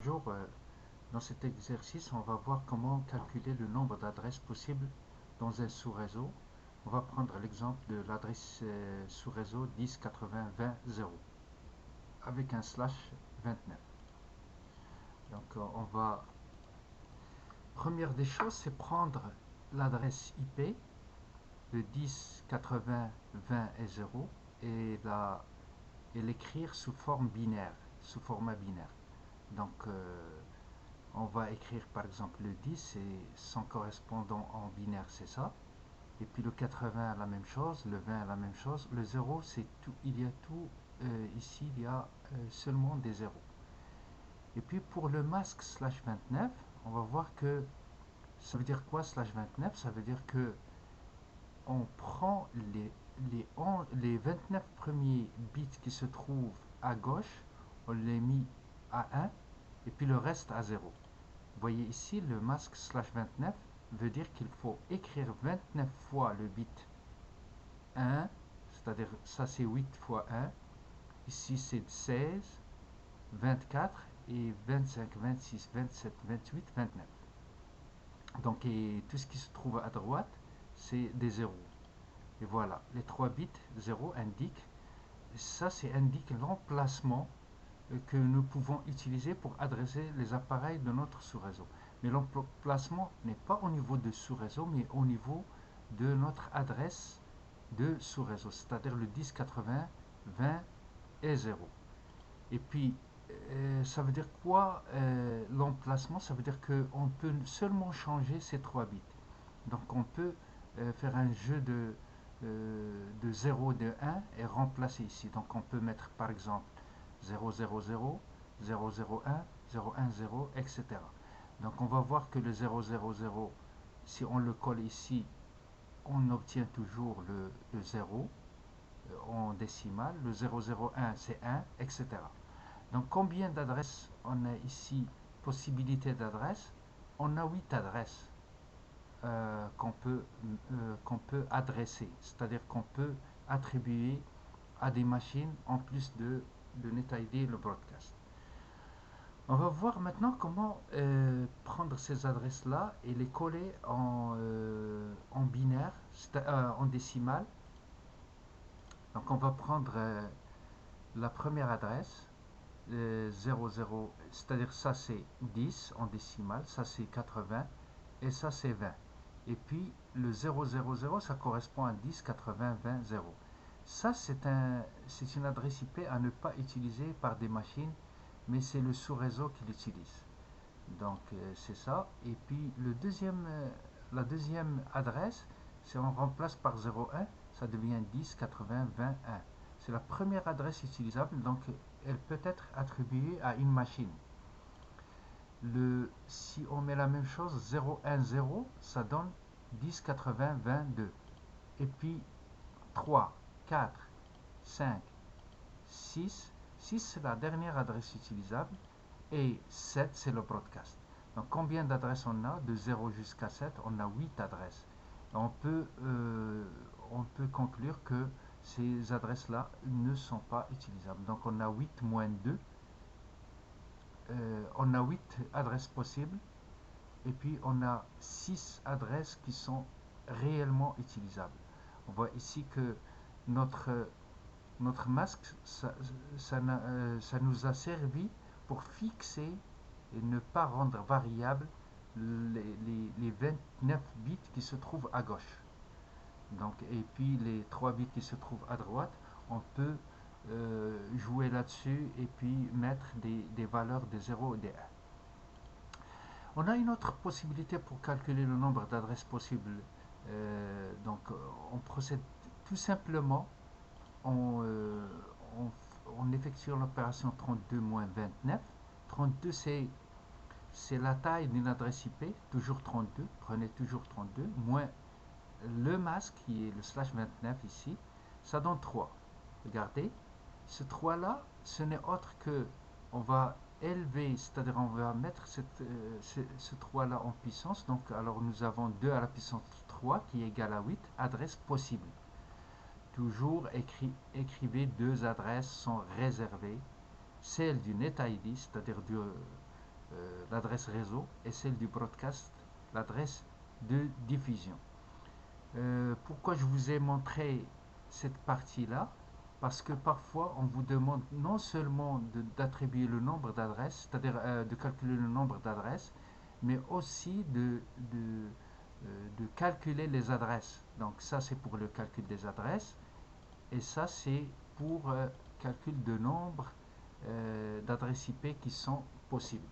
Bonjour, dans cet exercice, on va voir comment calculer le nombre d'adresses possibles dans un sous-réseau. On va prendre l'exemple de l'adresse sous-réseau 10 80 20 0 avec un slash 29. Donc on va... Première des choses, c'est prendre l'adresse IP de 10 80 20 et 0 et l'écrire sous forme binaire, sous format binaire. Donc on va écrire par exemple le 10 et son correspondant en binaire c'est ça. Et puis le 80 la même chose, le 20 la même chose, le 0 c'est tout, il y a tout, ici il y a seulement des zéros. Et puis pour le masque slash 29, on va voir que ça veut dire quoi slash 29? Ça veut dire que on prend les 29 premiers bits qui se trouvent à gauche, on les met à 1 et puis le reste à 0. Vous voyez ici, le masque slash 29 veut dire qu'il faut écrire 29 fois le bit 1, c'est-à-dire ça c'est 8 fois 1, ici c'est 16, 24 et 25, 26, 27, 28, 29. Donc et tout ce qui se trouve à droite, c'est des zéros. Et voilà, les 3 bits 0 indiquent, ça c'est indique l'emplacement que nous pouvons utiliser pour adresser les appareils de notre sous-réseau. Mais l'emplacement n'est pas au niveau de sous-réseau, mais au niveau de notre adresse de sous-réseau, c'est-à-dire le 10 80 20 et 0. Et puis, ça veut dire quoi l'emplacement? Ça veut dire qu'on peut seulement changer ces 3 bits. Donc on peut faire un jeu de 0, de 1 et remplacer ici. Donc on peut mettre par exemple 0, 0, 0, 0, 0, 1, 0, 1, 0, etc. Donc on va voir que le 0, 0, 0, si on le colle ici, on obtient toujours le 0 en décimale. Le 0, 0, 1, c'est 1, etc. Donc combien d'adresses on a ici? Possibilité d'adresses. On a 8 adresses qu'on peut adresser, c'est-à-dire qu'on peut attribuer à des machines en plus de NetID et le broadcast. On va voir maintenant comment prendre ces adresses-là et les coller en binaire, en décimale. Donc on va prendre la première adresse, 00, c'est-à-dire ça c'est 10 en décimale, ça c'est 80 et ça c'est 20. Et puis le 000 ça correspond à 10 80 20 0. Ça c'est une adresse IP à ne pas utiliser par des machines, mais c'est le sous-réseau qui l'utilise. Donc c'est ça. Et puis la deuxième adresse, si on remplace par 01, ça devient 10 80 20 1. C'est la première adresse utilisable, donc elle peut être attribuée à une machine. Si on met la même chose, 010, ça donne 10 80 22. Et puis 3, 4, 5, 6. 6 c'est la dernière adresse utilisable et 7 c'est le broadcast. Donc combien d'adresses on a? De 0 jusqu'à 7, on a 8 adresses. On peut conclure que ces adresses-là ne sont pas utilisables. Donc on a 8 moins 2, on a 8 adresses possibles et puis on a 6 adresses qui sont réellement utilisables. On voit ici que notre masque, ça nous a servi pour fixer et ne pas rendre variable les 29 bits qui se trouvent à gauche. Donc, et puis les 3 bits qui se trouvent à droite, on peut jouer là-dessus et puis mettre des valeurs de 0 et de 1. On a une autre possibilité pour calculer le nombre d'adresses possibles. Donc on procède tout simplement en, effectue l'opération 32 moins 29. 32 c'est la taille d'une adresse IP, toujours 32, prenez toujours 32, moins le masque qui est le slash 29 ici, ça donne 3. Regardez, ce 3 là, ce n'est autre que, on va élever, c'est-à-dire on va mettre ce 3 là en puissance, donc alors nous avons 2 à la puissance 3 qui est égal à 8 adresses possibles. Toujours écrivez 2 adresses sont réservées, celle du NetID, c'est-à-dire l'adresse réseau, et celle du broadcast, l'adresse de diffusion. Pourquoi je vous ai montré cette partie-là? Parce que parfois on vous demande non seulement d'attribuer le nombre d'adresses, c'est-à-dire de calculer le nombre d'adresses, mais aussi de calculer les adresses. Donc ça c'est pour le calcul des adresses, et ça c'est pour calcul de nombre d'adresses IP qui sont possibles.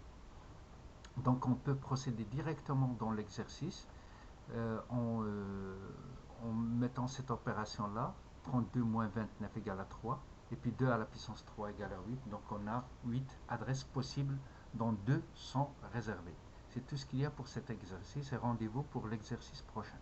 Donc on peut procéder directement dans l'exercice en mettant cette opération-là, 32 moins 29 égale à 3, et puis 2 à la puissance 3 égale à 8. Donc on a 8 adresses possibles dont 2 sont réservées. C'est tout ce qu'il y a pour cet exercice, et rendez-vous pour l'exercice prochain.